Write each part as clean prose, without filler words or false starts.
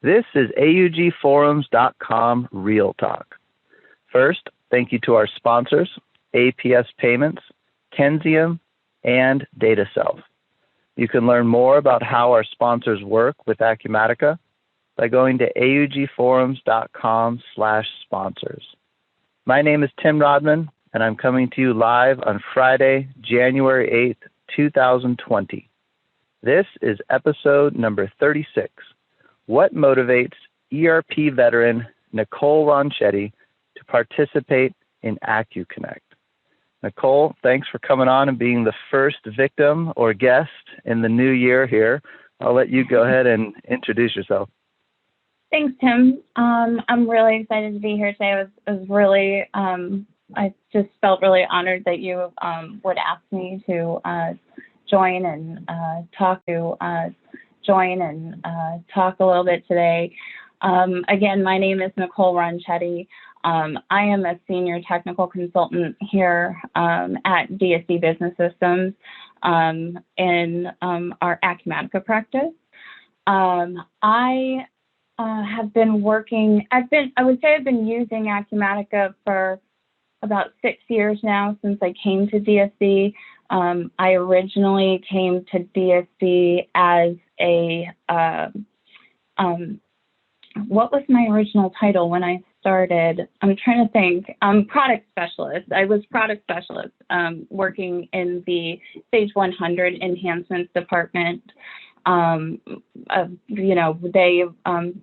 This is AUGforums.com Real Talk. First, thank you to our sponsors, APS Payments, Kenzium, and DataSelf. You can learn more about how our sponsors work with Acumatica by going to augforums.com/sponsors. My name is Tim Rodman, and I'm coming to you live on Friday, January 8th, 2020. This is episode number 36. What motivates ERP veteran Nicole Ronchetti to participate in AcuConnect? Nicole, thanks for coming on and being the first victim or guest in the new year here. I'll let you go ahead and introduce yourself. Thanks, Tim. I'm really excited to be here today. I just felt really honored that you would ask me to join and talk a little bit today. Again, my name is Nicole Ronchetti. I am a senior technical consultant here at DSD Business Systems in our Acumatica practice. I have been working, I would say I've been using Acumatica for about 6 years now since I came to DSD. I originally came to DSD as a, what was my original title when I started? I'm trying to think. Product specialist. I was product specialist working in the Sage 100 enhancements department. They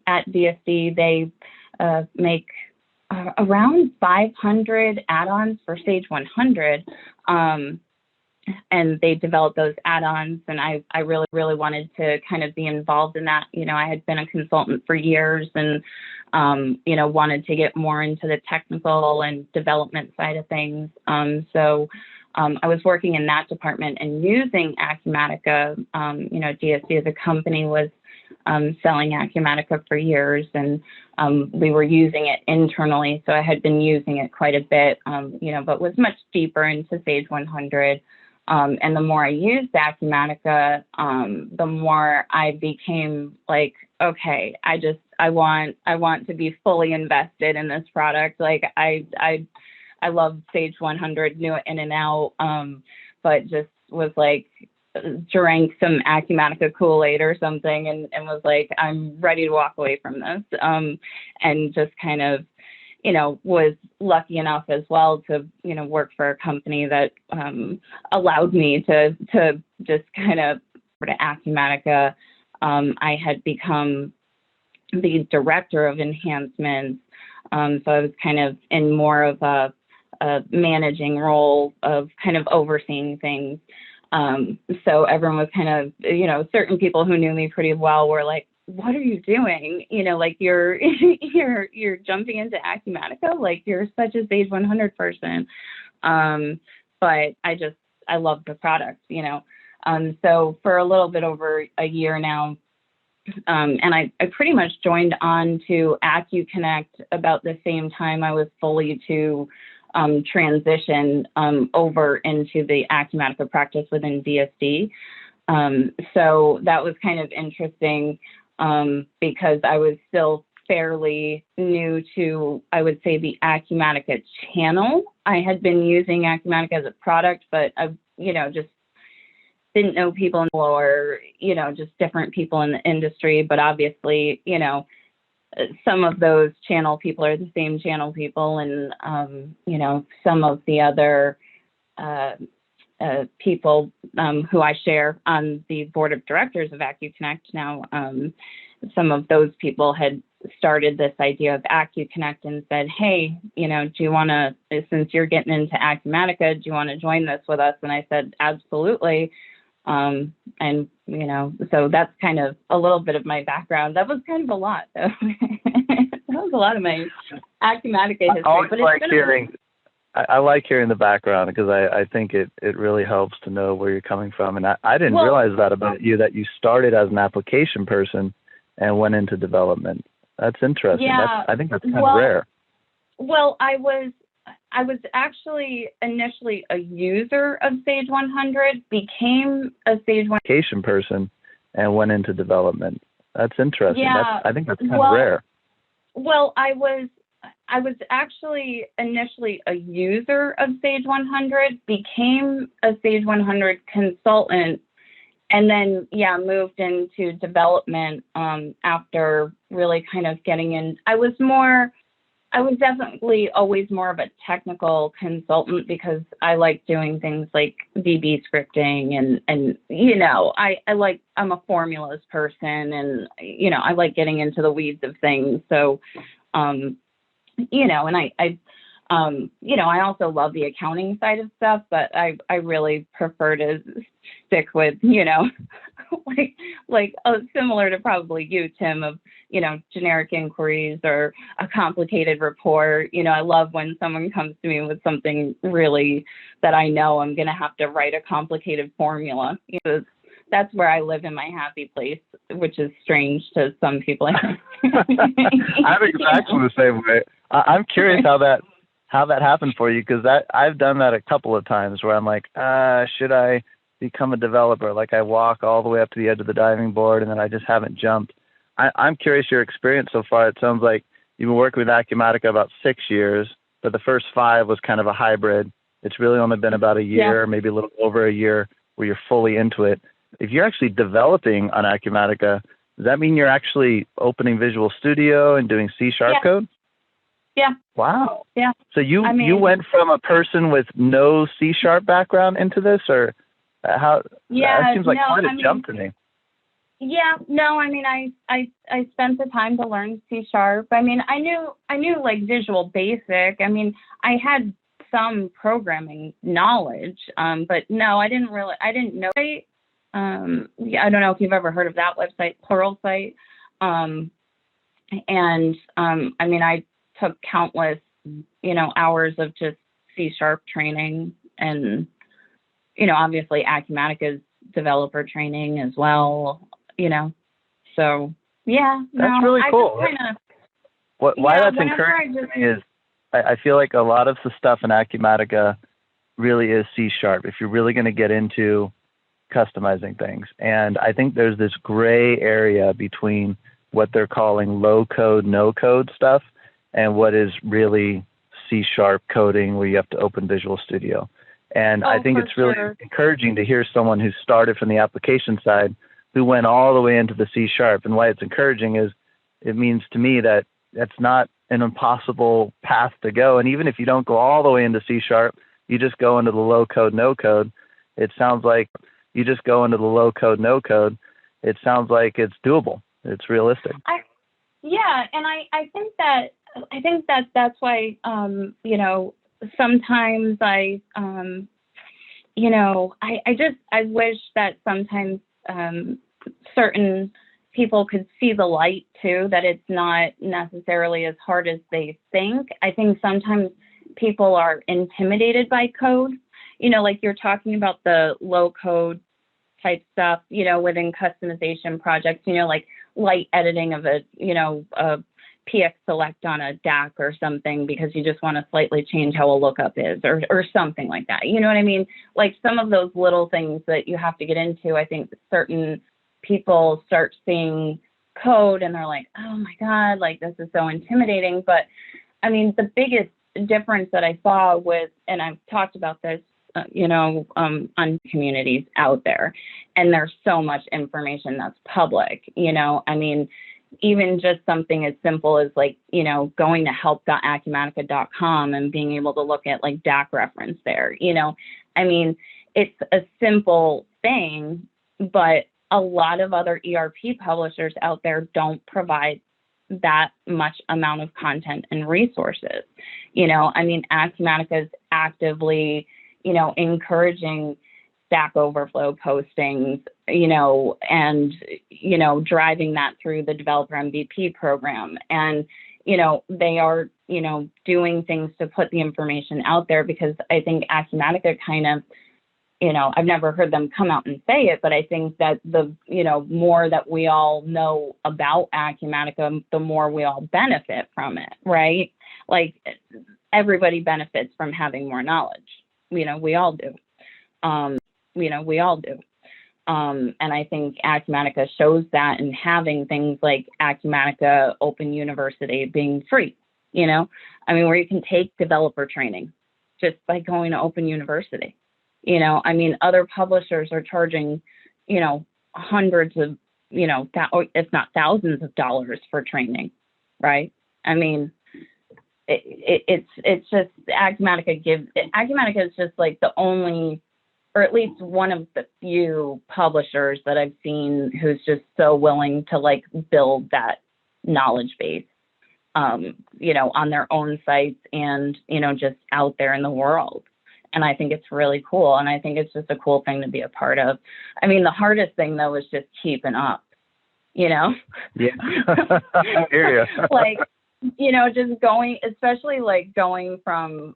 at DSD, they make around 500 add-ons for Sage 100. And they developed those add-ons, and I really, really wanted to kind of be involved in that. I had been a consultant for years and, wanted to get more into the technical and development side of things. So I was working in that department and using Acumatica. DSD as a company was selling Acumatica for years, and we were using it internally. So I had been using it quite a bit, but was much deeper into Sage 100. And the more I used Acumatica, the more I became like, okay, I want to be fully invested in this product. Like I love Sage 100, knew it in and out, but just was like, drank some Acumatica Kool-Aid or something and was like, I'm ready to walk away from this. And just kind of, was lucky enough as well to, work for a company that allowed me to just kind of to Acumatica. I had become the director of enhancements. So I was kind of in more of a managing role of kind of overseeing things. So everyone was kind of, certain people who knew me pretty well were like, what are you doing? Like you're jumping into Acumatica, like you're such a Sage 100 person. But I love the product, so for a little bit over a year now, and I pretty much joined on to AcuConnect about the same time I was fully to transition over into the Acumatica practice within DSD. So that was kind of interesting because I was still fairly new to, I would say, the Acumatica channel. I had been using Acumatica as a product, but I, just didn't know people or, just different people in the industry. But obviously, some of those channel people are the same channel people, and some of the other people who I share on the board of directors of AcuConnect now, some of those people had started this idea of AcuConnect and said, hey, do you want to, since you're getting into Acumatica, do you want to join this with us? And I said, absolutely. And, so that's kind of a little bit of my background. That was kind of a lot, though. That was a lot of my Acumatica history. I like hearing the background because I think it really helps to know where you're coming from. And I didn't realize that about you, that you started as an application person and went into development. That's interesting. Yeah. I think that's kind of rare. Well, I was actually initially a user of Sage 100, became a Sage 100 application person and went into development. That's interesting. Yeah. I think that's kind of rare. Well, I was actually initially a user of Sage 100, became a Sage 100 consultant, and then moved into development after really kind of getting in. I was definitely always more of a technical consultant because I like doing things like VB scripting and I'm a formulas person, and I like getting into the weeds of things. So and I also love the accounting side of stuff, but I really prefer to stick with, similar to probably you, Tim, of, generic inquiries or a complicated report. I love when someone comes to me with something really that I know I'm going to have to write a complicated formula. That's where I live in my happy place, which is strange to some people. I'm exactly the same way. I'm curious how that happened for you, because I've done that a couple of times where I'm like, should I become a developer? Like I walk all the way up to the edge of the diving board and then I just haven't jumped. I'm curious your experience so far. It sounds like you've been working with Acumatica about 6 years, but the first 5 was kind of a hybrid. It's really only been about a year, maybe a little over a year, where you're fully into it. If you're actually developing on Acumatica, does that mean you're actually opening Visual Studio and doing C# code? Yeah. Wow. Yeah. So you went from a person with no C# background into this, or how? Yeah. That seems like quite a jump to me. Yeah. No, I spent the time to learn C#. I knew like Visual Basic. I had some programming knowledge, but no, I didn't know. I don't know if you've ever heard of that website, Pluralsight. I took countless, hours of just C# training, and, obviously Acumatica's developer training as well, so yeah. That's really cool. Why that's encouraging to me is I feel like a lot of the stuff in Acumatica really is C#, if you're really going to get into customizing things. And I think there's this gray area between what they're calling low code, no code stuff and what is really C# coding where you have to open Visual Studio. And I think it's really encouraging to hear someone who started from the application side who went all the way into the C#. And why it's encouraging is it means to me that that's not an impossible path to go. And even if you don't go all the way into C#, you just go into the low code, no code. It sounds like you just go into the low code, no code. It sounds like it's doable. It's realistic. I think that's why, sometimes I wish that sometimes certain people could see the light too, that it's not necessarily as hard as they think. I think sometimes people are intimidated by code, like you're talking about the low code type stuff, within customization projects, like light editing of a PX select on a DAC or something because you just want to slightly change how a lookup is or something like that. You know what I mean? Like some of those little things that you have to get into, I think certain people start seeing code and they're like, oh my God, like this is so intimidating. But the biggest difference that I saw with, and I've talked about this, on communities out there, and there's so much information that's public, even just something as simple as like, going to help.acumatica.com and being able to look at like DAC reference there, it's a simple thing, but a lot of other ERP publishers out there don't provide that much amount of content and resources. Acumatica is actively, encouraging Stack Overflow postings, and, driving that through the developer MVP program. And, they are, doing things to put the information out there, because I think Acumatica kind of, I've never heard them come out and say it, but I think that the, more that we all know about Acumatica, the more we all benefit from it, right? Like everybody benefits from having more knowledge. We all do. We all do. And I think Acumatica shows that in having things like Acumatica Open University being free, I mean, where you can take developer training just by going to Open University. I mean, other publishers are charging, hundreds of, if not thousands of dollars for training, right? I mean, it's just Acumatica is just like the only, or at least one of the few publishers that I've seen who's just so willing to like build that knowledge base, on their own sites and, just out there in the world. And I think it's really cool. And I think it's just a cool thing to be a part of. I mean, the hardest thing though is just keeping up, Yeah. I hear you. Like, just going, especially like going from,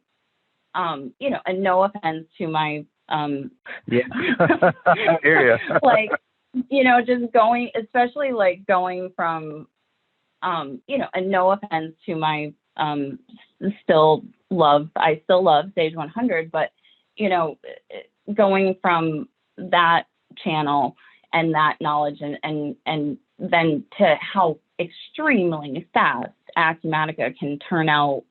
and no offense to my, Yeah. I hear you. like, just going, especially like going from, and no offense to my, I still love Sage 100, but, going from that channel and that knowledge and then to how extremely fast Acumatica can turn out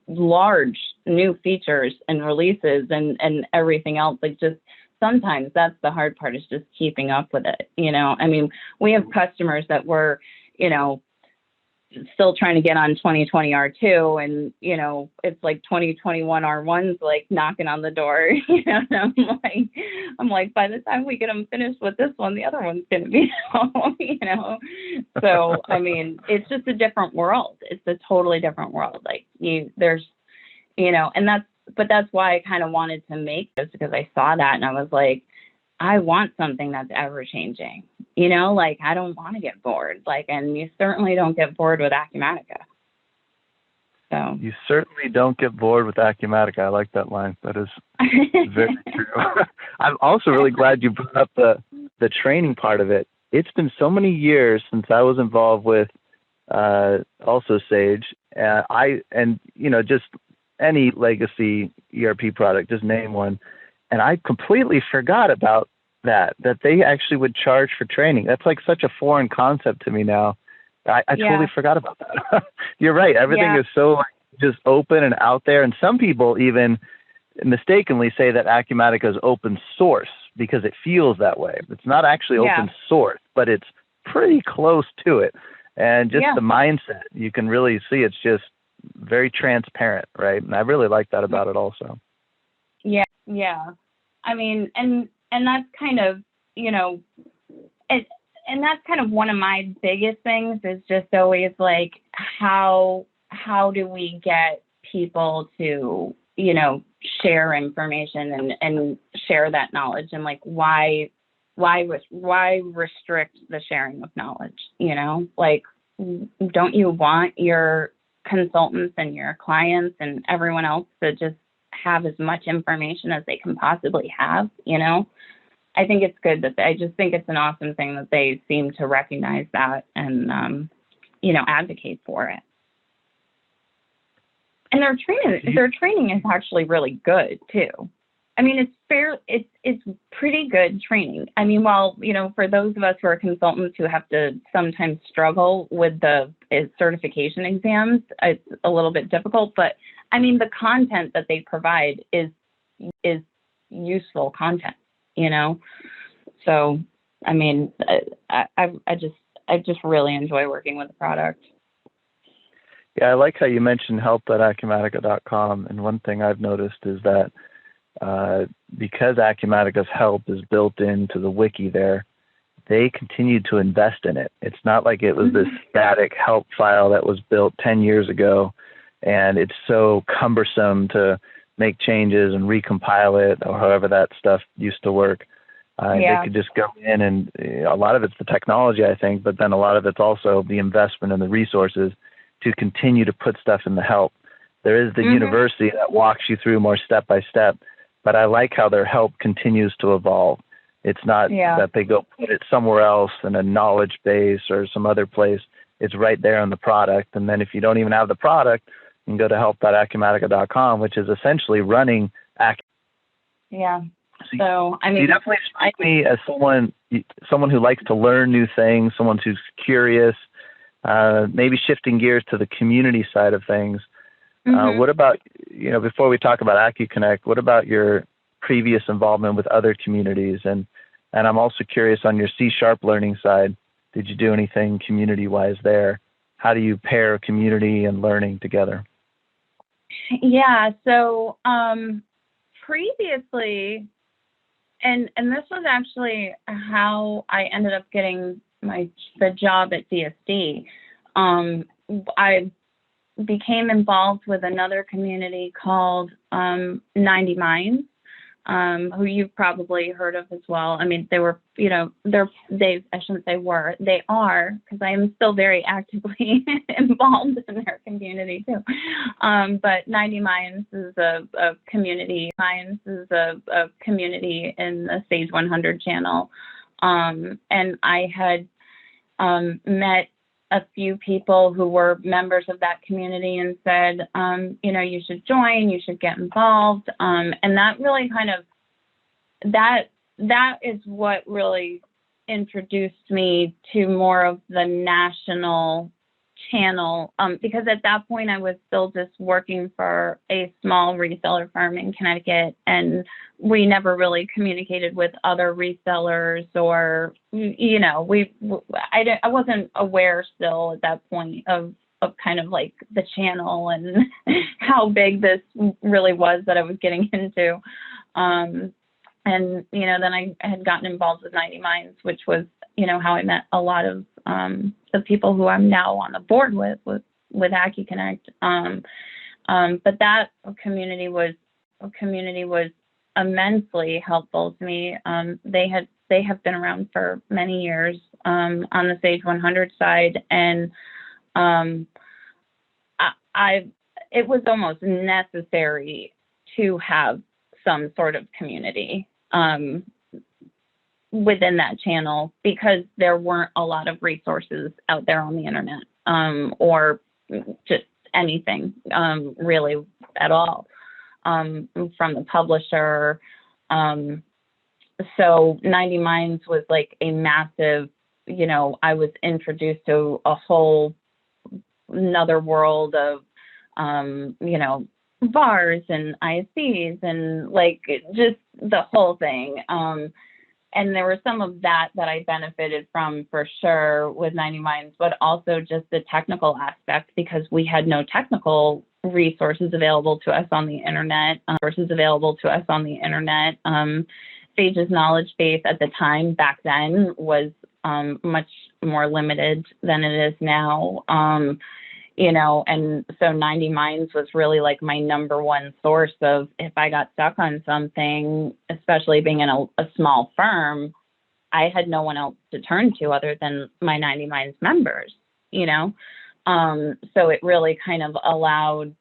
large new features and releases and everything else. Like, just sometimes that's the hard part, is just keeping up with it. I mean, we have customers that were, still trying to get on 2020 R2, and it's like 2021 R1's like knocking on the door. And I'm like, by the time we get them finished with this one, the other one's going to be home. So I mean, it's just a different world. It's a totally different world. Like, there's and that's why I kind of wanted to make this, because I saw that and I was like, I want something that's ever changing. Like, I don't want to get bored. Like, and you certainly don't get bored with Acumatica. So you certainly don't get bored with Acumatica. I like that line. That is very true. I'm also really glad you brought up the training part of it. It's been so many years since I was involved with also Sage. Just any legacy ERP product, just name one. And I completely forgot about that they actually would charge for training. That's like such a foreign concept to me now. I totally forgot about that. You're right. Everything is so just open and out there. And some people even mistakenly say that Acumatica is open source because it feels that way. It's not actually open source, but it's pretty close to it. And just the mindset, you can really see it's just very transparent, right? And I really like that about it also. Yeah. I mean, and that's kind of, and that's kind of one of my biggest things, is just always like, how do we get people to, share information and share that knowledge, and like, why restrict the sharing of knowledge? Like, don't you want your consultants and your clients and everyone else to just have as much information as they can possibly have? I think it's good that I just think it's an awesome thing that they seem to recognize that and advocate for it. And their training is actually really good too. I mean, it's pretty good training. I mean, while, for those of us who are consultants who have to sometimes struggle with the certification exams, it's a little bit difficult, but I mean, the content that they provide is useful content, So, I mean, I just really enjoy working with the product. Yeah, I like how you mentioned help.acumatica.com. And one thing I've noticed is that because Acumatica's help is built into the wiki there, they continue to invest in it. It's not like it was this static help file that was built 10 years ago, and it's so cumbersome to make changes and recompile it, or however that stuff used to work. They could just go in, and a lot of it's the technology, I think, but then a lot of it's also the investment and the resources to continue to put stuff in the help. There is the university that walks you through more step by step, but I like how their help continues to evolve. It's not that they go put it somewhere else in a knowledge base or some other place. It's right there on the product. And then if you don't even have the product, you can go to help.acumatica.com, which is essentially running Yeah. So, I You mean, definitely strike me as someone who likes to learn new things, someone who's curious, maybe shifting gears to the community side of things. What about, before we talk about AcuConnect, what about your previous involvement with other communities? And I'm also curious on your C# learning side, did you do anything community-wise there? How do you pair community and learning together? Yeah, so previously, and this was actually how I ended up getting the job at DSD. I became involved with another community called 90 Minds, who you've probably heard of as well. I mean, they were, I shouldn't say were, they are, because I am still very actively involved in their community too. But 90 Minds is a community. Minds is a community in the Sage 100 channel. And I had met a few people who were members of that community and said, you should join, you should get involved. And that really that is what really introduced me to more of the national channel, because at that point I was still just working for a small reseller firm in Connecticut, and we never really communicated with other resellers, or I wasn't aware still at that point of kind of like the channel and how big this really was that I was getting into. And then I had gotten involved with 90 Minds, which was how I met a lot of the people who I'm now on the board with AcuConnect. But that community was immensely helpful to me. They have been around for many years on the Sage 100 side, and it was almost necessary to have some sort of community within that channel, because there weren't a lot of resources out there on the internet, or just anything really at all, from the publisher. So 90 Minds was like a massive, I was introduced to a whole another world of, VARs and ISVs and like just the whole thing. And there was some of that I benefited from for sure with 90 Minds, but also just the technical aspect, because we had no technical resources available to us on the internet. Sage's knowledge base at the time back then was much more limited than it is now. And so 90 Minds was really like my number one source of, if I got stuck on something, especially being in a small firm, I had no one else to turn to other than my 90 Minds members, So it really kind of allowed,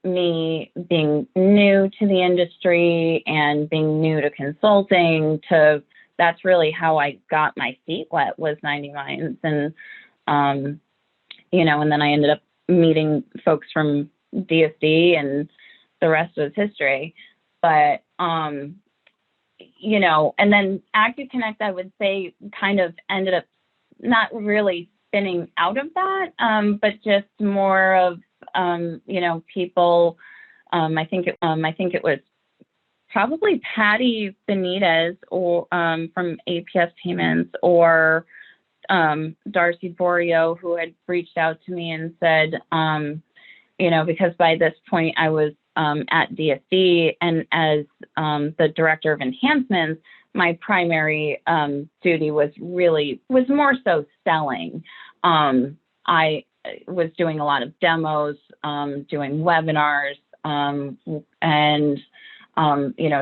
me being new to the industry and being new to consulting that's really how I got my feet wet, was 90 Minds. And, and then I ended up meeting folks from DSD, and the rest was history. But, and then AcuConnect, I would say, kind of ended up not really spinning out of that, but just more of, people, I think it was probably Patty Benitez or from APS Payments, or Darcy Borio, who had reached out to me and said, because by this point I was at DSD, and as the director of enhancements, my primary duty was more so selling. I was doing a lot of demos, doing webinars, and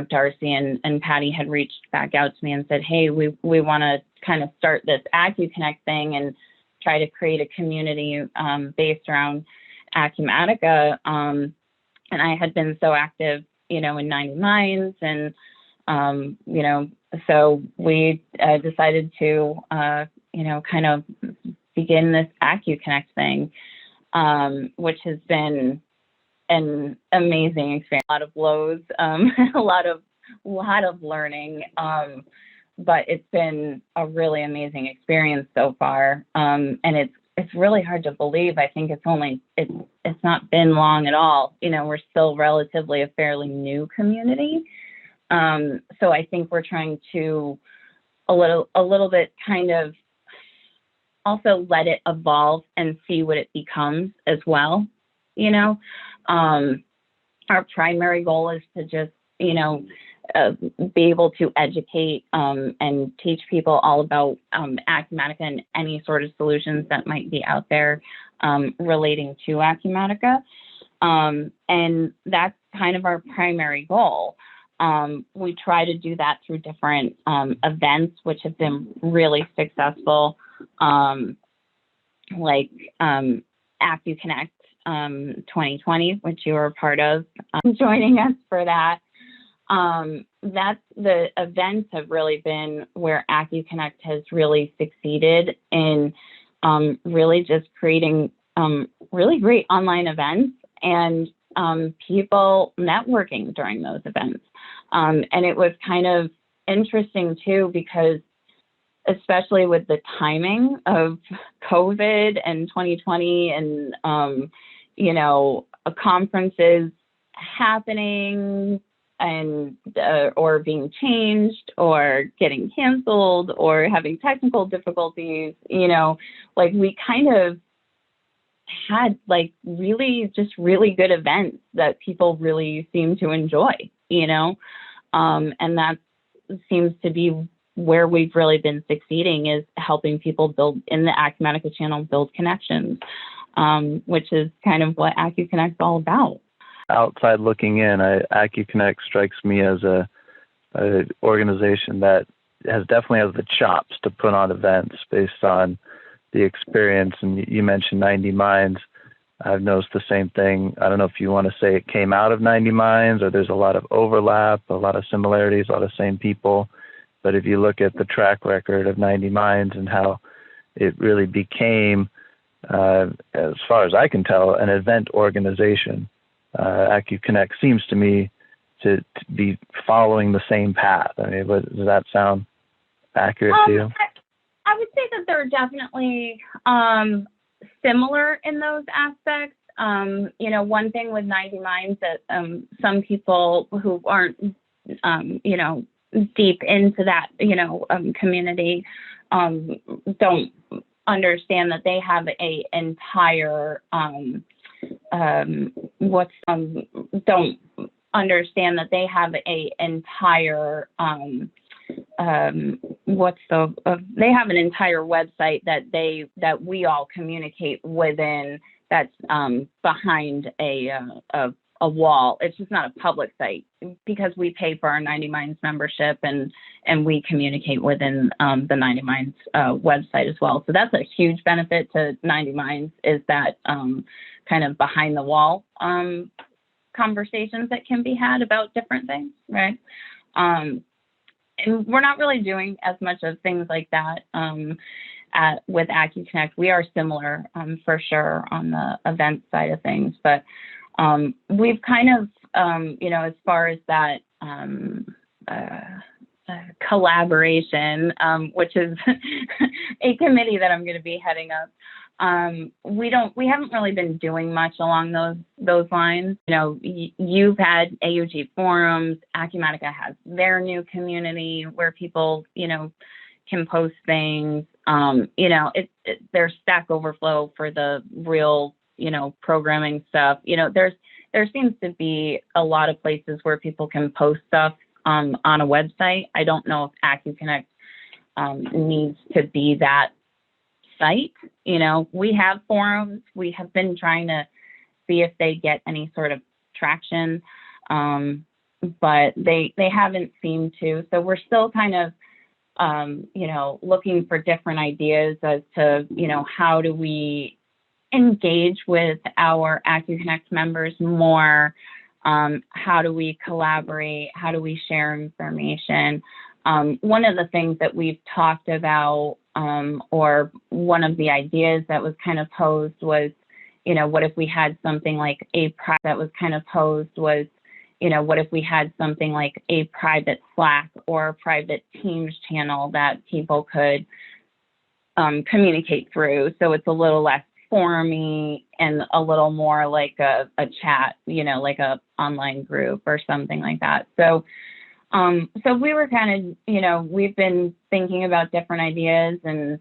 Darcy and Patty had reached back out to me and said, hey, we want to kind of start this AcuConnect thing and try to create a community based around Acumatica. And I had been so active, in 90 Minds, and, so we decided to, kind of begin this AcuConnect thing, which has been an amazing experience. A lot of lows, a lot of lot of learning. But it's been a really amazing experience so far. And it's really hard to believe. I think it's not been long at all. We're still relatively a fairly new community. So I think we're trying to a little bit kind of also let it evolve and see what it becomes as well. Our primary goal is to just, be able to educate and teach people all about Acumatica and any sort of solutions that might be out there relating to Acumatica. And that's kind of our primary goal. We try to do that through different events, which have been really successful, like AcuConnect 2020, which you were a part of, joining us for that. That's the events have really been where AcuConnect has really succeeded in really just creating really great online events and people networking during those events. And it was kind of interesting too, because especially with the timing of COVID and 2020 and, conferences happening and or being changed or getting canceled or having technical difficulties, we kind of had really good events that people really seem to enjoy, and that seems to be where we've really been succeeding, is helping people build in the Acumatica channel, build connections, which is kind of what AcuConnect is all about. Outside looking in, AcuConnect strikes me as a organization that definitely has the chops to put on events based on the experience. And you mentioned 90 Minds. I've noticed the same thing. I don't know if you want to say it came out of 90 Minds or there's a lot of overlap, a lot of similarities, a lot of same people. But if you look at the track record of 90 Minds and how it really became, as far as I can tell, an event organization, AcuConnect seems to me to be following the same path. I mean, does that sound accurate to you? I would say that they're definitely similar in those aspects. One thing with 90 Minds that some people who aren't, deep into that, community don't understand that they have a entire don't understand that they have a entire they have an entire website that we all communicate within, that's behind a wall. It's just not a public site because we pay for our 90 Minds membership and we communicate within the 90 Minds website as well. So that's a huge benefit to 90 Minds, is that kind of behind the wall conversations that can be had about different things, right? And we're not really doing as much of things like that with AcuConnect. We are similar for sure on the event side of things, but we've kind of, as far as that collaboration, which is a committee that I'm going to be heading up, we haven't really been doing much along those lines. You've had AUG forums. Acumatica has their new community where people, can post things. There's Stack Overflow for the real, programming stuff. There seems to be a lot of places where people can post stuff on a website. I don't know if AcuConnect needs to be that site. We have forums. We have been trying to see if they get any sort of traction, but they haven't seemed to. So we're still kind of, looking for different ideas as to, how do we engage with our AcuConnect members more? How do we collaborate? How do we share information? One of the things that we've talked about, or one of the ideas that was kind of posed was, what if we had something like that was kind of posed was, what if we had something like a private Slack or a private Teams channel that people could communicate through, so it's a little less forumy and a little more like a chat, like a online group or something like that. So so we were kind of, we've been thinking about different ideas, and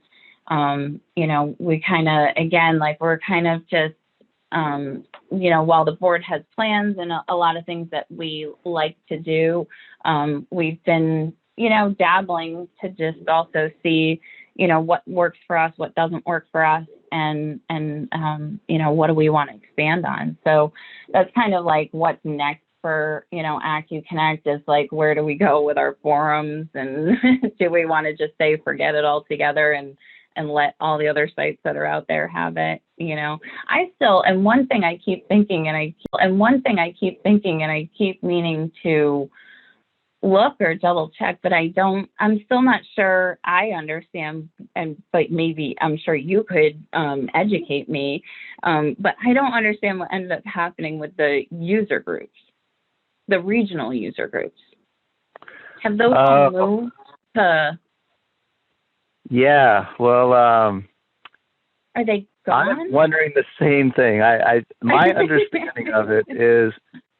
we kind of, again, like we're kind of just while the board has plans and a lot of things that we like to do, we've been dabbling to just also see what works for us, what doesn't work for us, and what do we want to expand on. So that's kind of like what's next for AcuConnect, is like, where do we go with our forums, and do we want to just say forget it altogether and let all the other sites that are out there have it? I still, and one thing I keep thinking, and I keep meaning to look or double check, but I'm still not sure I understand, but maybe I'm sure you could educate me, but I don't understand what ended up happening with the user groups, the regional user groups. Have those all moved to? Yeah, well, are they gone? I'm wondering the same thing. My understanding of it is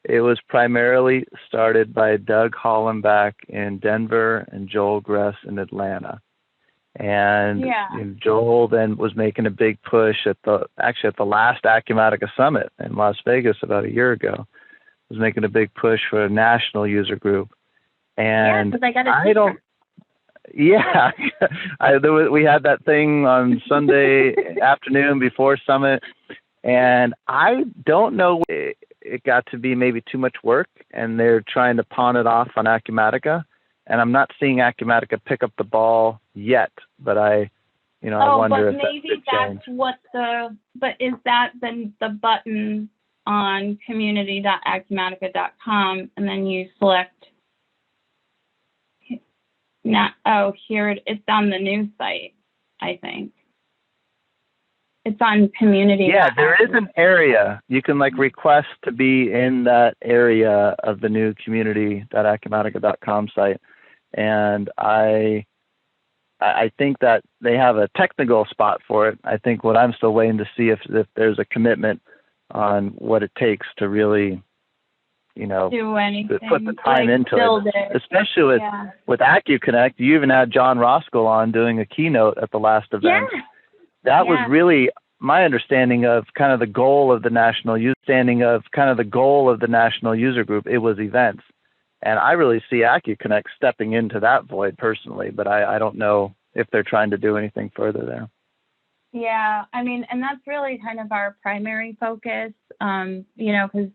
it was primarily started by Doug Hollenbach in Denver and Joel Gress in Atlanta. And Joel then was making a big push at the last Acumatica Summit in Las Vegas about a year ago, was making a big push for a national user group. And we had that thing on Sunday afternoon before Summit, and I don't know, it got to be maybe too much work, and they're trying to pawn it off on Acumatica, and I'm not seeing Acumatica pick up the ball yet, but I wonder if maybe that's what but is that then the button on community.acumatica.com, and then you select here it's on the new site, I think. It's on community. Yeah, there is an area you can request to be in that area of the new community.acumatica.com site, and I think that they have a technical spot for it. I think what I'm still waiting to see if there's a commitment on what it takes to really do anything, to put the time into it, especially with AcuConnect. You even had John Roskell on doing a keynote at the last event. Yeah. That was really my understanding of kind of the goal of the national user group. It was events, and I really see AcuConnect stepping into that void personally, but I don't know if they're trying to do anything further there. Yeah, I mean, and that's really kind of our primary focus, because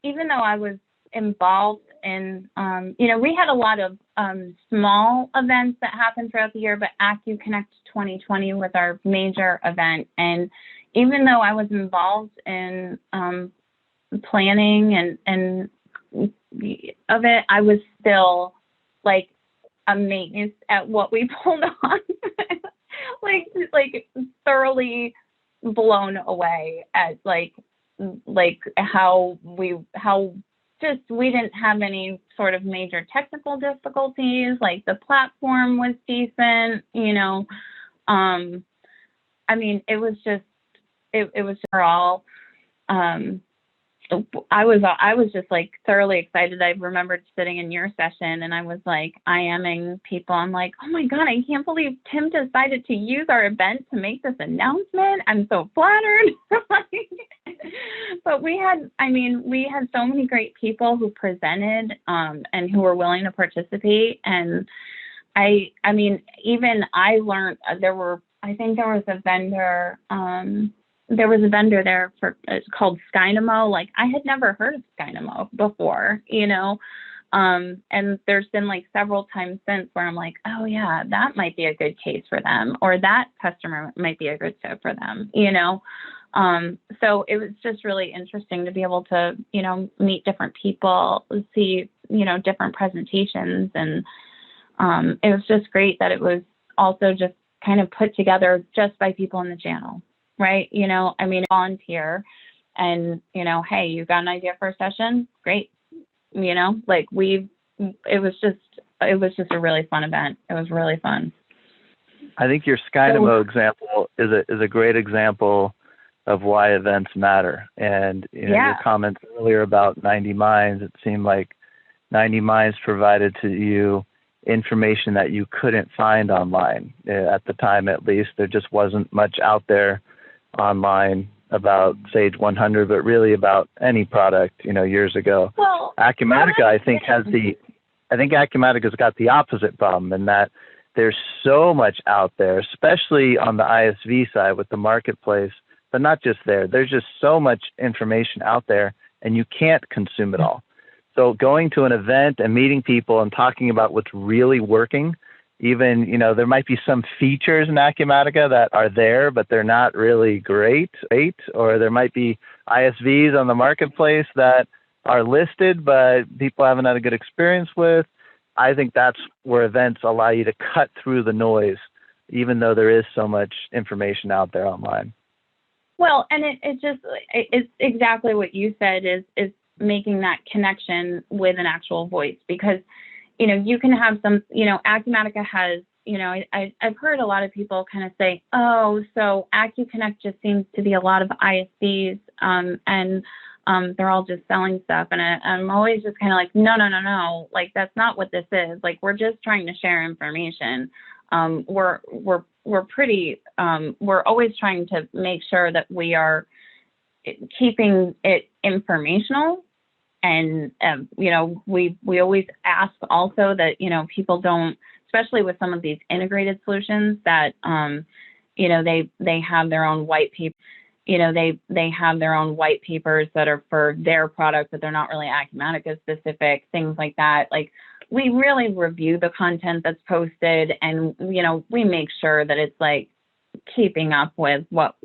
even though I was involved in, we had a lot of small events that happened throughout the year, but AcuConnect 2020 was our major event. And even though I was involved in planning and of it, I was still amazed at what we pulled on, thoroughly blown away at how we didn't have any sort of major technical difficulties. The platform was decent, it was just, it was all, I was just thoroughly excited. I remembered sitting in your session and I was IMing people. I'm like, oh my God, I can't believe Tim decided to use our event to make this announcement. I'm so flattered. But we had so many great people who presented and who were willing to participate. And I learned I think there was a vendor, there it's called Skynamo. I had never heard of Skynamo before, and there's been several times since where I'm oh yeah, that might be a good case for them, or that customer might be a good fit for them, so it was just really interesting to be able to, meet different people, see, different presentations. And it was just great that it was also just kind of put together just by people in the channel. Right. Volunteer. And, hey, you got an idea for a session? Great. Like it was just a really fun event. It was really fun. I think your Skynamo example is a great example of why events matter. And your comments earlier about 90 Minds, it seemed like 90 Minds provided to you information that you couldn't find online at the time. At least there just wasn't much out there online about Sage 100, but really about any product, years ago. Well, Acumatica, I think Acumatica's got the opposite problem in that there's so much out there, especially on the ISV side with the marketplace, but not just there. There's just so much information out there and you can't consume it all. So going to an event and meeting people and talking about what's really working, even, there might be some features in Acumatica that are there, but they're not really great, or there might be ISVs on the marketplace that are listed, but people haven't had a good experience with. I think that's where events allow you to cut through the noise, even though there is so much information out there online. Well, and it's exactly what you said is making that connection with an actual voice, because, you can have some, Acumatica has, I've heard a lot of people kind of say, oh, so AcuConnect just seems to be a lot of ISVs, and they're all just selling stuff. And I'm always just kind of like, no. Like, that's not what this is. Like, we're just trying to share information. We're always trying to make sure that we are keeping it informational. And, we always ask also that, people don't, especially with some of these integrated solutions that, they have their own white paper. They have their own white papers that are for their product, but they're not really Acumatica specific, things like that. Like, we really review the content that's posted, and, we make sure that it's like keeping up with what,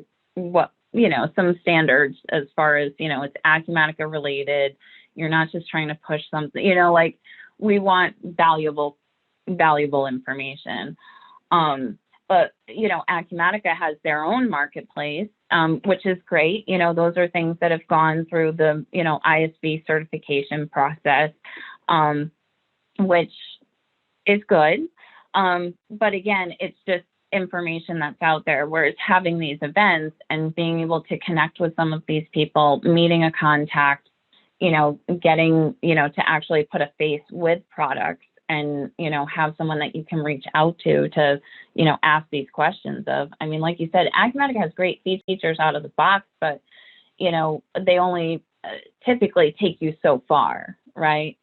some standards as far as, it's Acumatica related. You're not just trying to push something, like, we want valuable information. But, Acumatica has their own marketplace, which is great. Those are things that have gone through the, ISV certification process, which is good. But again, it's just information that's out there, whereas having these events and being able to connect with some of these people, meeting a contact, getting, to actually put a face with products and, have someone that you can reach out to, ask these questions of. I mean, like you said, Acumatica has great features out of the box, but, they only typically take you so far, right?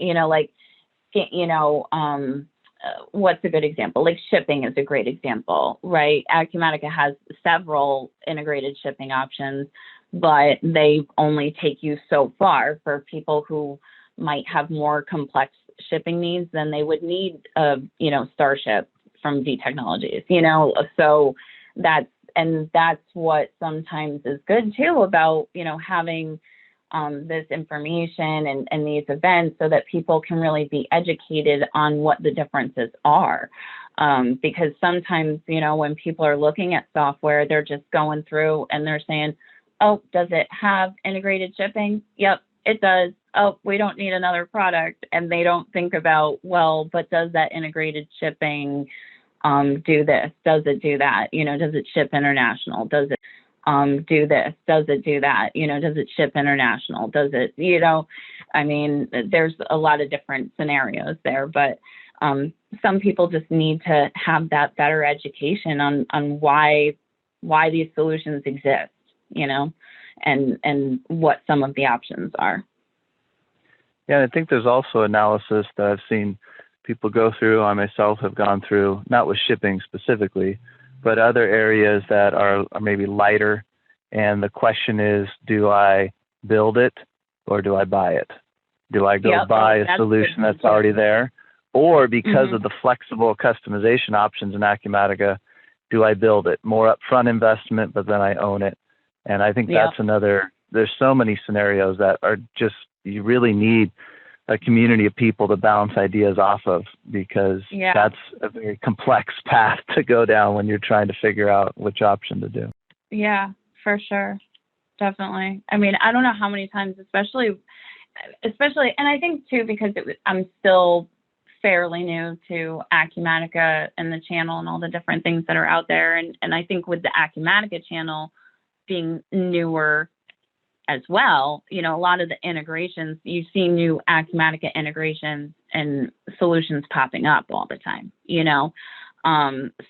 What's a good example? Like, shipping is a great example, right? Acumatica has several integrated shipping options, but they only take you so far for people who might have more complex shipping needs than they would need, Starship from V Technologies, so that's what sometimes is good too about, having this information and these events, so that people can really be educated on what the differences are. Because sometimes, when people are looking at software, they're just going through and they're saying, oh, does it have integrated shipping? Yep, it does. Oh, we don't need another product. And they don't think about, well, but does that integrated shipping do this? Does it do that? Does it ship international? Does it do this? Does it do that? Does it ship international? Does it, I mean, there's a lot of different scenarios there, but some people just need to have that better education on why these solutions exist, and what some of the options are. Yeah, I think there's also analysis that I've seen people go through. I myself have gone through, not with shipping specifically, but other areas that are maybe lighter. And the question is, do I build it or do I buy it? Do I go buy a solution that's already there? Or because of the flexible customization options in Acumatica, do I build it? More upfront investment, but then I own it. And I think that's another, there's so many scenarios that are just, you really need a community of people to bounce ideas off of, because that's a very complex path to go down when you're trying to figure out which option to do. Yeah, for sure. definitely. I mean, I don't know how many times, especially, and I think too, because I'm still fairly new to Acumatica and the channel and all the different things that are out there. And I think with the Acumatica channel being newer as well, you know, a lot of the integrations, you see new Acumatica integrations and solutions popping up all the time, you know.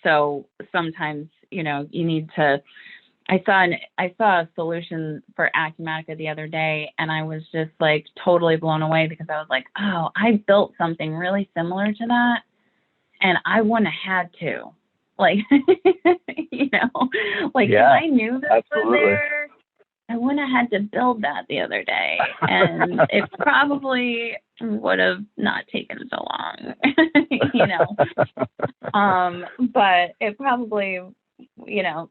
So sometimes, you know, you need to, I saw a solution for Acumatica the other day, and I was just like totally blown away, because I was like, oh, I built something really similar to that, and I wouldn't have had to, like, you know, like if I knew this was there, I wouldn't have had to build that the other day, and it probably would have not taken so long, you know. But it probably, you know,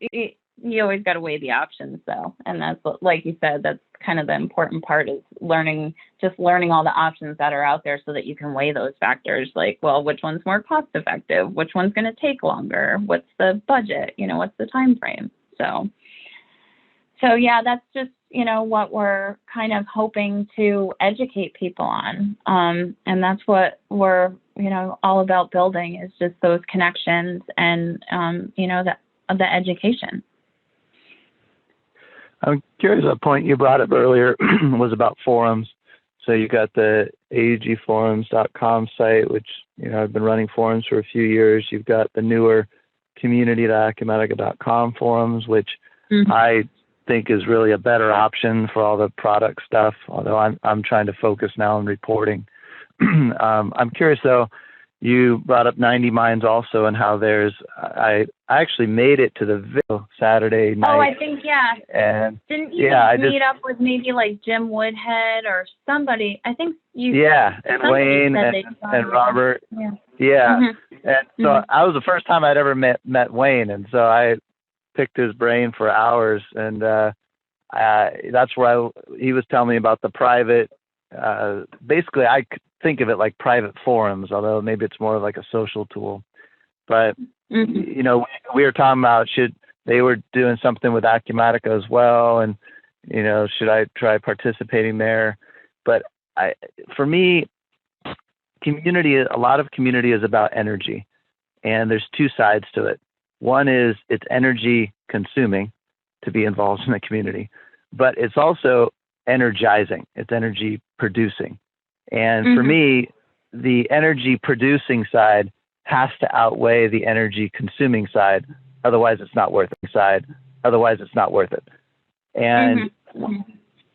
you always got to weigh the options, though, and that's what, like you said, that's kind of the important part, is learning all the options that are out there, so that you can weigh those factors. Like, well, which one's more cost effective? Which one's going to take longer? What's the budget? You know, what's the time frame? So yeah, that's just, you know, what we're kind of hoping to educate people on. And that's what we're, you know, all about building, is just those connections and, you know, the education. I'm curious, a point you brought up earlier was about forums. So you got the AUGforums.com site, which, you know, I've been running forums for a few years. You've got the newer community.acumatica.com forums, which I think is really a better option for all the product stuff, although I'm trying to focus now on reporting. I'm curious, though, you brought up 90 Minds also, and how I actually made it to the video Saturday night. Oh, I think, yeah. And didn't you meet up with maybe like Jim Woodhead or somebody? I think you. Yeah, and Wayne and Robert. Yeah. And so that was the first time I'd ever met Wayne, and so I picked his brain for hours, and that's where he was telling me about the private. Basically, I think of it like private forums, although maybe it's more like a social tool. But you know, we were talking about they were doing something with Acumatica as well, and you know, should I try participating there? But for me, a lot of community is about energy, and there's two sides to it. One is it's energy consuming to be involved in the community, but it's also energizing. It's energy producing. And for me, the energy producing side has to outweigh the energy consuming side. Otherwise, it's not worth it. And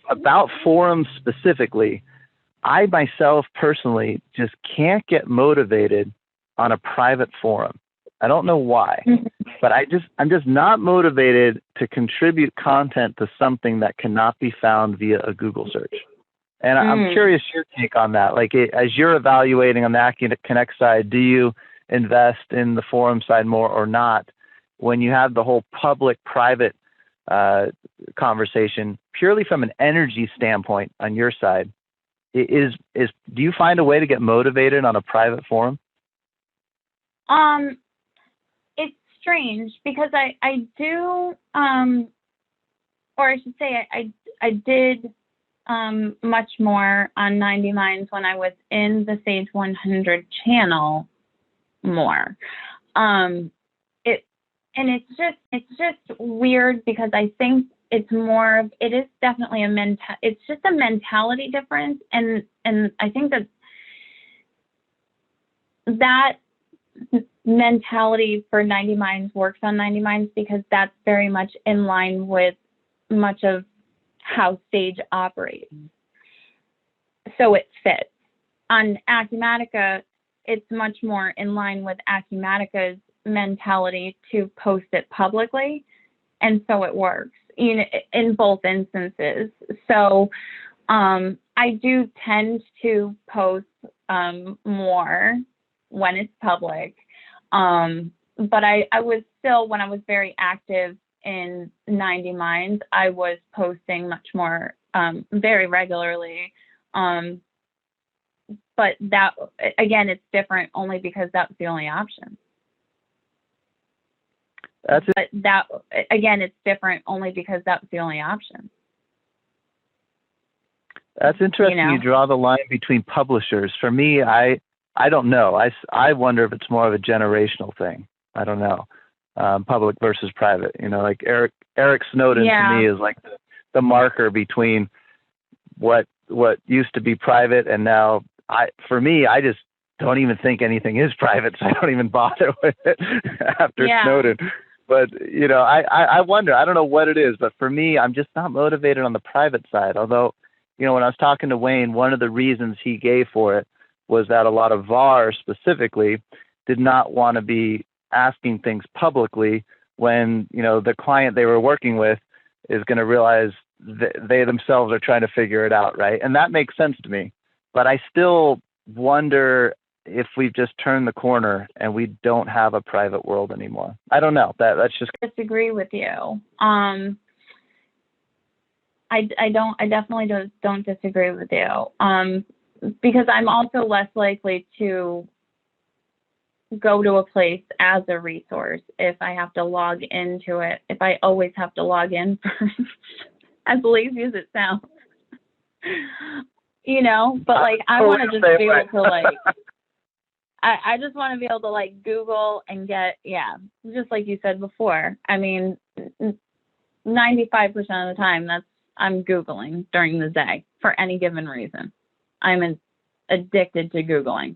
about forums specifically, I myself personally just can't get motivated on a private forum. I don't know why, but I'm just not motivated to contribute content to something that cannot be found via a Google search. And I'm curious your take on that. Like, as you're evaluating on the AcuConnect side, do you invest in the forum side more or not? When you have the whole public-private conversation, purely from an energy standpoint on your side, do you find a way to get motivated on a private forum? It's strange, because I do, or I should say I did much more on 90 Minds when I was in the Sage 100 channel more. It's just weird, because I think it is definitely it's just a mentality difference, and I think that mentality for 90 Minds works on 90 Minds, because that's very much in line with much of how Sage operates. So it fits. On Acumatica, it's much more in line with Acumatica's mentality to post it publicly, and so it works in both instances. So I do tend to post more when it's public, but I was still, when I was very active in 90 Minds, I was posting much more, very regularly. But that, again, it's different only because that's the only option. But that, again, it's different only because that's the only option. That's interesting. You know? You draw the line between publishers. For me, I don't know. I wonder if it's more of a generational thing. I don't know. Public versus private. You know, like Eric Snowden to me is like the marker between what used to be private and now. For me, I just don't even think anything is private, so I don't even bother with it after Snowden. But, you know, I wonder, I don't know what it is, but for me, I'm just not motivated on the private side. Although, you know, when I was talking to Wayne, one of the reasons he gave for it was that a lot of VAR specifically did not want to be asking things publicly when, you know, the client they were working with is going to realize that they themselves are trying to figure it out, right? And that makes sense to me. But I still wonder if we've just turned the corner and we don't have a private world anymore. I don't know. That's just disagree with you. I definitely don't disagree with you. Because I'm also less likely to go to a place as a resource if I have to log into it, if I always have to log in first, as lazy as it sounds. You know, but like I want to just be able to like I just want to be able to like Google and get, just like you said before. I mean, 95% of the time I'm Googling during the day for any given reason. I'm addicted to Googling.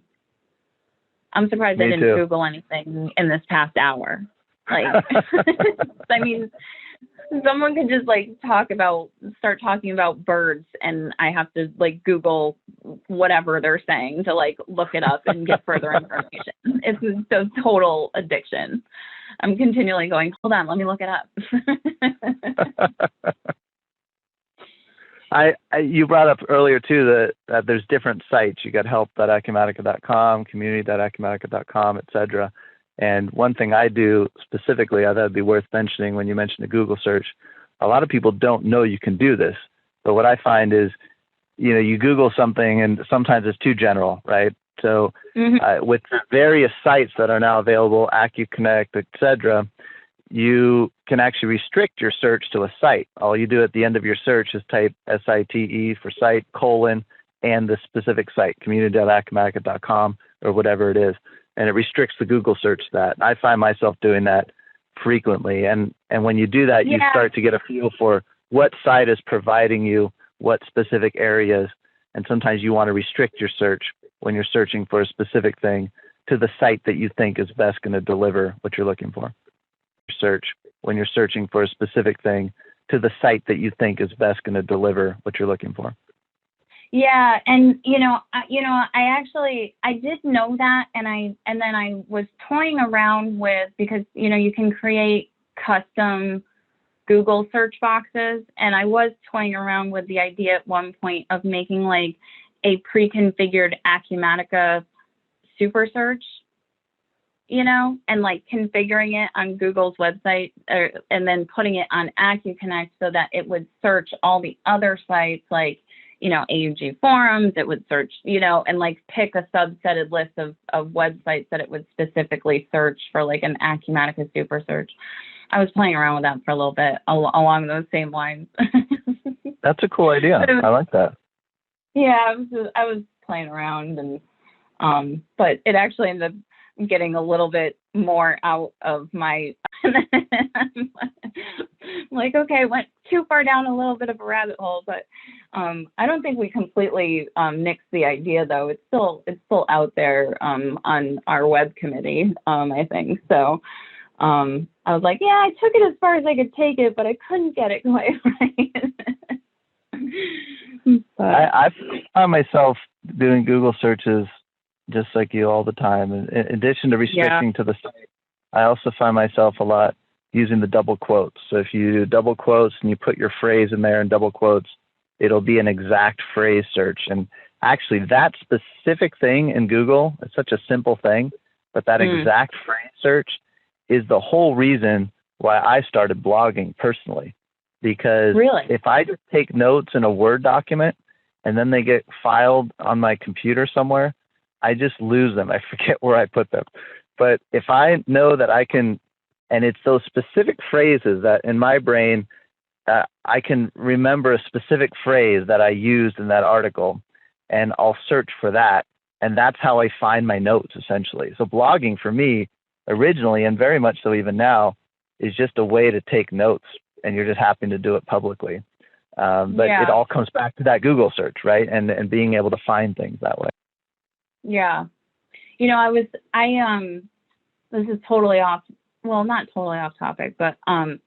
I'm surprised I didn't Google anything in this past hour. Like, I mean, someone could just like start talking about birds and I have to like Google whatever they're saying to like look it up and get further information. It's a total addiction. I'm continually going, hold on, let me look it up. You brought up earlier too that there's different sites. You got help.acumatica.com, community.acumatica.com, etc. And one thing I do specifically, I thought it'd be worth mentioning when you mentioned the Google search, a lot of people don't know you can do this. But what I find is, you know, you Google something and sometimes it's too general, right? So with the various sites that are now available, AcuConnect, etc., you can actually restrict your search to a site. All you do at the end of your search is type SITE for site, and the specific site, community.acumatica.com or whatever it is. And it restricts the Google search to that. I find myself doing that frequently. And when you do that, you start to get a feel for what site is providing you what specific areas. And sometimes you want to restrict your search when you're searching for a specific thing to the site that you think is best going to deliver what you're looking for. Search when you're searching for a specific thing to the site that you think is best going to deliver what you're looking for. Yeah, and I did know that, and then I was toying around with, because you can create custom Google search boxes, and I was toying around with the idea at one point of making like a pre-configured Acumatica super search, and like configuring it on Google's website, and then putting it on AcuConnect so that it would search all the other sites like AUG forums. It would search, and like pick a subsetted list of websites that it would specifically search for like an Acumatica super search. I was playing around with that for a little bit along those same lines. That's a cool idea. I like that. Yeah, I was playing around, and but it actually ended up getting a little bit more out of my like, okay, went too far down a little bit of a rabbit hole, but I don't think we completely nixed the idea, though. It's still out there on our web committee, I think. So I was like, yeah, I took it as far as I could take it, but I couldn't get it quite right. I found myself doing Google searches just like you all the time. In addition to restricting to the site, I also find myself a lot using the double quotes. So if you do double quotes and you put your phrase in there in double quotes, it'll be an exact phrase search. And actually that specific thing in Google, it's such a simple thing, but that exact phrase search is the whole reason why I started blogging personally. Because if I just take notes in a Word document and then they get filed on my computer somewhere, I just lose them. I forget where I put them. But if I know that I can, and it's those specific phrases that in my brain, I can remember a specific phrase that I used in that article, and I'll search for that. And that's how I find my notes, essentially. So blogging for me originally, and very much so even now, is just a way to take notes, and you're just happy to do it publicly. But it all comes back to that Google search, right? And being able to find things that way. Yeah. You know, this is totally off, well, not totally off topic, but on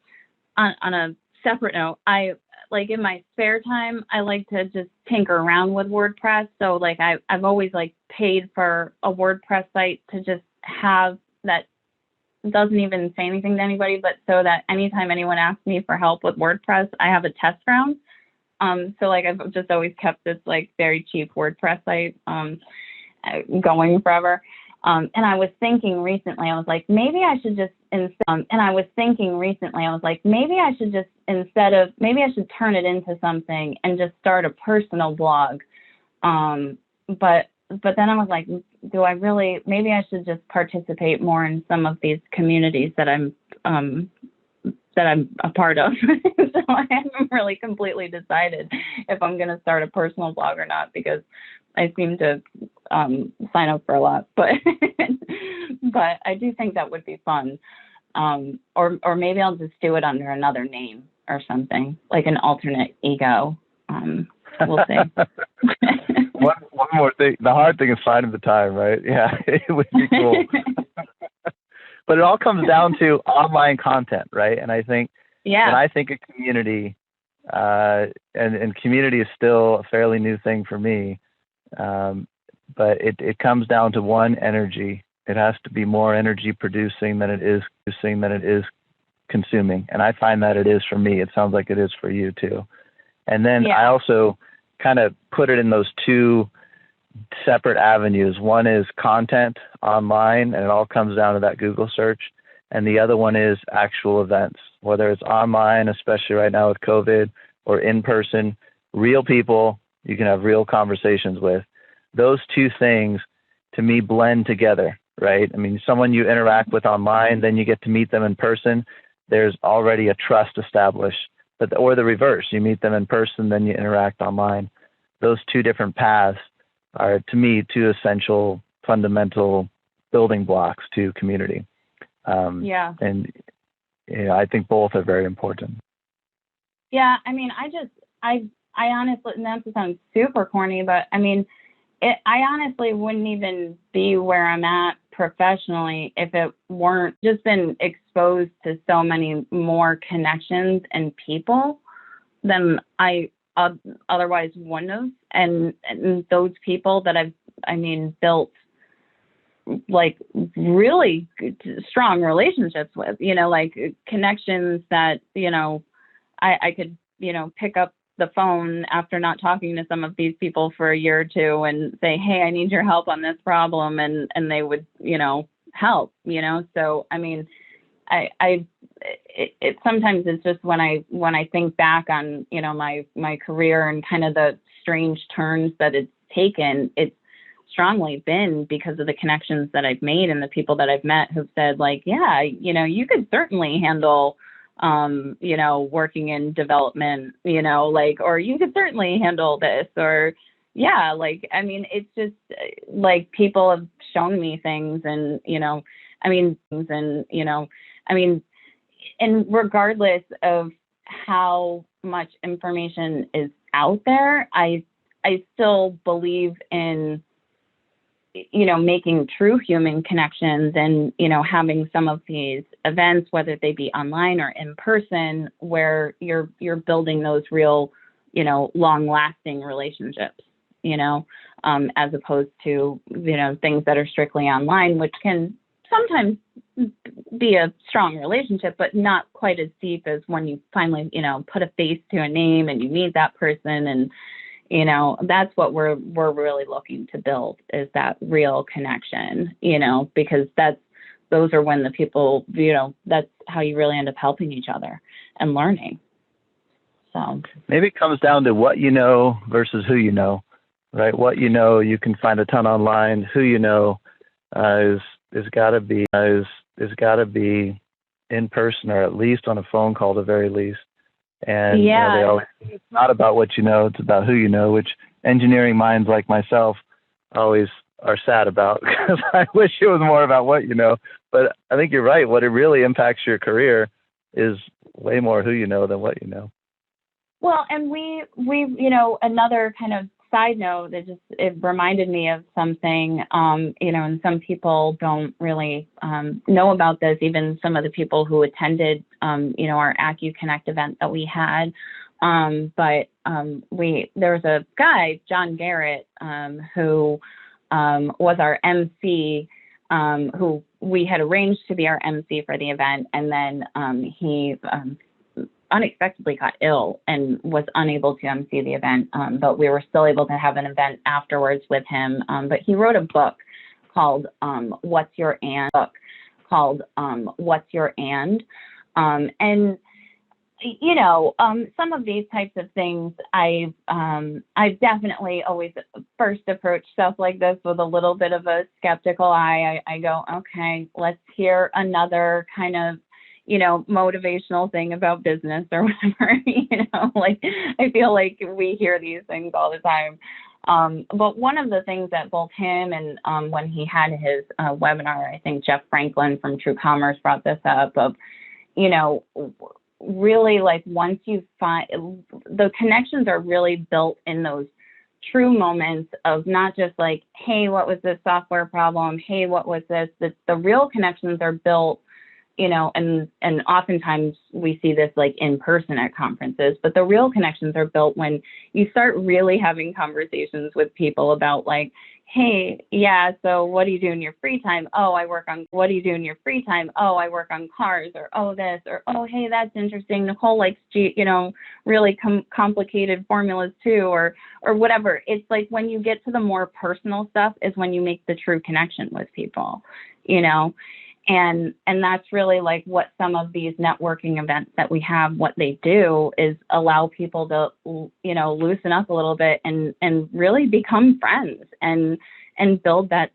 a separate note, I like in my spare time, I like to just tinker around with WordPress. So like I've always like paid for a WordPress site to just have that doesn't even say anything to anybody, but so that anytime anyone asks me for help with WordPress, I have a test ground. So like I've just always kept this like very cheap WordPress site going forever. And I was thinking recently, I was like, maybe I should just, maybe I should turn it into something and just start a personal blog. But then I was like, do I really, maybe I should just participate more in some of these communities that I'm a part of. So I haven't really completely decided if I'm going to start a personal blog or not, because I seem to sign up for a lot, but I do think that would be fun. Or maybe I'll just do it under another name or something, like an alternate ego. We'll see. One more thing. The hard thing is finding the time, right? Yeah, it would be cool. But it all comes down to online content, right? And I think when I think of community, and community is still a fairly new thing for me, but it comes down to one, energy. It has to be more energy producing than it is consuming. And I find that it is for me. It sounds like it is for you too. And then I also kind of put it in those two separate avenues. One is content online, and it all comes down to that Google search. And the other one is actual events, whether it's online, especially right now with COVID, or in person, real people you can have real conversations with. Those two things to me blend together, right? I mean, someone you interact with online, then you get to meet them in person. There's already a trust established. Or the reverse, you meet them in person, then you interact online. Those two different paths are, to me, two essential, fundamental building blocks to community. And I think both are very important. Yeah, I mean, I honestly, not to sound super corny, but I mean, I honestly wouldn't even be where I'm at professionally if it weren't just been exposed to so many more connections and people than I otherwise wouldn't have. And those people that I've built like really strong relationships with, like connections that, I could, pick up the phone after not talking to some of these people for a year or two and say, hey, I need your help on this problem. And they would, help, so, I mean, it sometimes it's just when I think back on, my career and kind of the strange turns that it's taken, it's strongly been because of the connections that I've made and the people that I've met who've said like, yeah, you could certainly handle, working in development, or you could certainly handle this, or yeah, like, I mean, it's just like people have shown me things and, and regardless of how much information is out there, I still believe in, making true human connections and, having some of these events, whether they be online or in person, where you're building those real, long lasting relationships, as opposed to, things that are strictly online, which can sometimes be a strong relationship, but not quite as deep as when you finally, put a face to a name and you meet that person. And, that's what we're really looking to build, is that real connection, because those are when the people, that's how you really end up helping each other and learning. So maybe it comes down to what you know versus who you know, right? What you know, you can find a ton online. Who you know is got to be in person, or at least on a phone call, at the very least. And Yeah. they always say it's not about what you know, it's about who you know, which engineering minds like myself always are sad about, because I wish it was more about what you know. But I think you're right. What it really impacts your career is way more who you know than what you know. Well, and we another kind of side note that it reminded me of something, and some people don't really know about this, even some of the people who attended, our AcuConnect event that we had. But there was a guy, John Garrett, who was our MC, who we had arranged to be our MC for the event. And then he unexpectedly got ill and was unable to MC the event. But we were still able to have an event afterwards with him. But he wrote a book called What's Your And? And some of these types of things, I've definitely always first approach stuff like this with a little bit of a skeptical eye. I go, okay, let's hear another kind of, motivational thing about business or whatever, like I feel like we hear these things all the time. But one of the things that both him and when he had his webinar, I think Jeff Franklin from True Commerce brought this up of, really, like, once you find the connections are really built in those true moments of not just like, hey, what was this software problem? Hey, what was this? The real connections are built, and oftentimes we see this like in person at conferences, but the real connections are built when you start really having conversations with people about like, hey, yeah, so what do you do in your free time? Oh, what do you do in your free time? Oh, I work on cars, or oh, this, or oh, hey, that's interesting. Nicole likes, really complicated formulas too, or whatever. It's like when you get to the more personal stuff is when you make the true connection with people, And that's really like what some of these networking events that we have, what they do is allow people to, loosen up a little bit and really become friends and build that,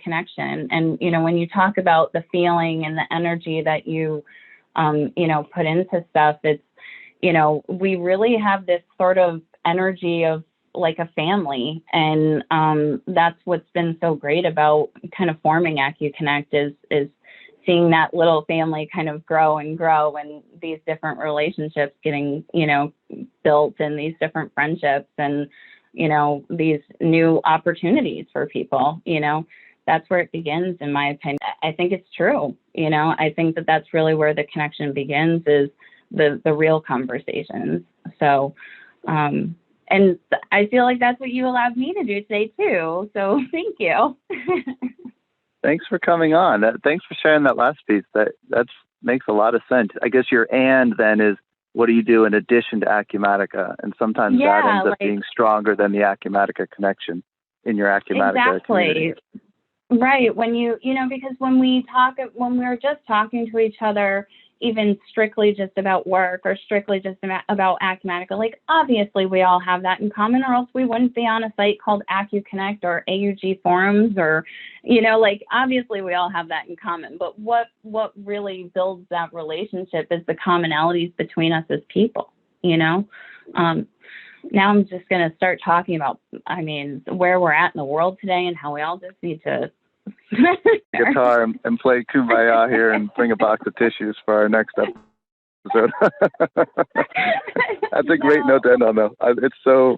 connection. And, when you talk about the feeling and the energy that you, put into stuff, it's, we really have this sort of energy of like a family. And that's what's been so great about kind of forming AcuConnect is seeing that little family kind of grow and these different relationships getting, built, and these different friendships and, these new opportunities for people, that's where it begins, in my opinion. I think it's true. I think that that's really where the connection begins, is the real conversations. So, and I feel like that's what you allowed me to do today too. So thank you. Thanks for coming on. Thanks for sharing that last piece. That makes a lot of sense. I guess your and then is, what do you do in addition to Acumatica? And sometimes that ends up being stronger than the Acumatica connection in your Acumatica community. Right. When because when we're just talking to each other, even strictly just about work or strictly just about Acumatica, like obviously we all have that in common, or else we wouldn't be on a site called AcuConnect or AUG forums, or, like obviously we all have that in common. But what really builds that relationship is the commonalities between us as people, Now I'm just going to start talking about, where we're at in the world today and how we all just need to guitar and play Kumbaya here and bring a box of tissues for our next episode. That's a great note to end on, though. It's so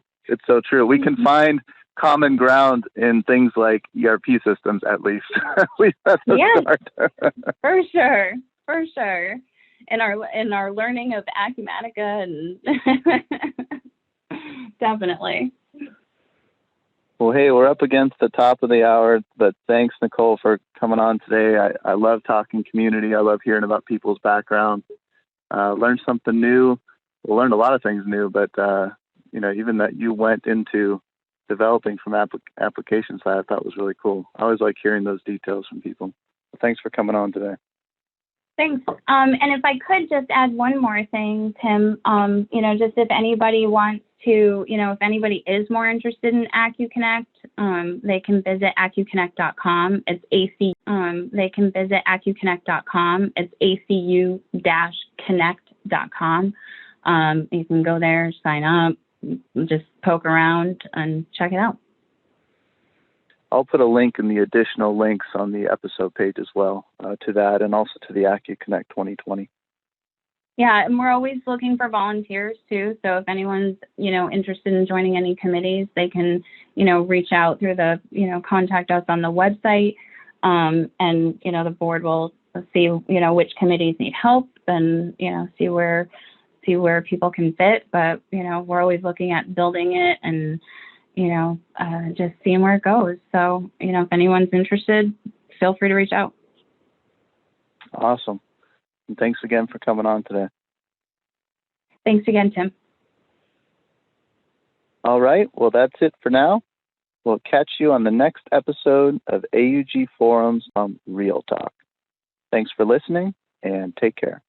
true. We can find common ground in things like ERP systems, at least. That's a start. For sure. In our learning of Acumatica, and definitely. Well, hey, we're up against the top of the hour, but thanks, Nicole, for coming on today. I love talking community. I love hearing about people's backgrounds. Learned something new. We learned a lot of things new, but, even that you went into developing from application side, I thought was really cool. I always like hearing those details from people. So thanks for coming on today. Thanks. And if I could just add one more thing, Tim, just if anybody wants to, if anybody is more interested in AcuConnect, they can visit AcuConnect.com. It's they can visit AcuConnect.com. It's ACU-Connect.com. You can go there, sign up, just poke around and check it out. I'll put a link in the additional links on the episode page as well to that, and also to the AcuConnect 2020. Yeah, and we're always looking for volunteers too. So if anyone's, interested in joining any committees, they can, reach out through the, contact us on the website. And, the board will see, which committees need help and, see where people can fit. But, we're always looking at building it and, just seeing where it goes. So, if anyone's interested, feel free to reach out. Awesome. And thanks again for coming on today. Thanks again, Tim. All right. Well, that's it for now. We'll catch you on the next episode of AUG Forums on Real Talk. Thanks for listening, and take care.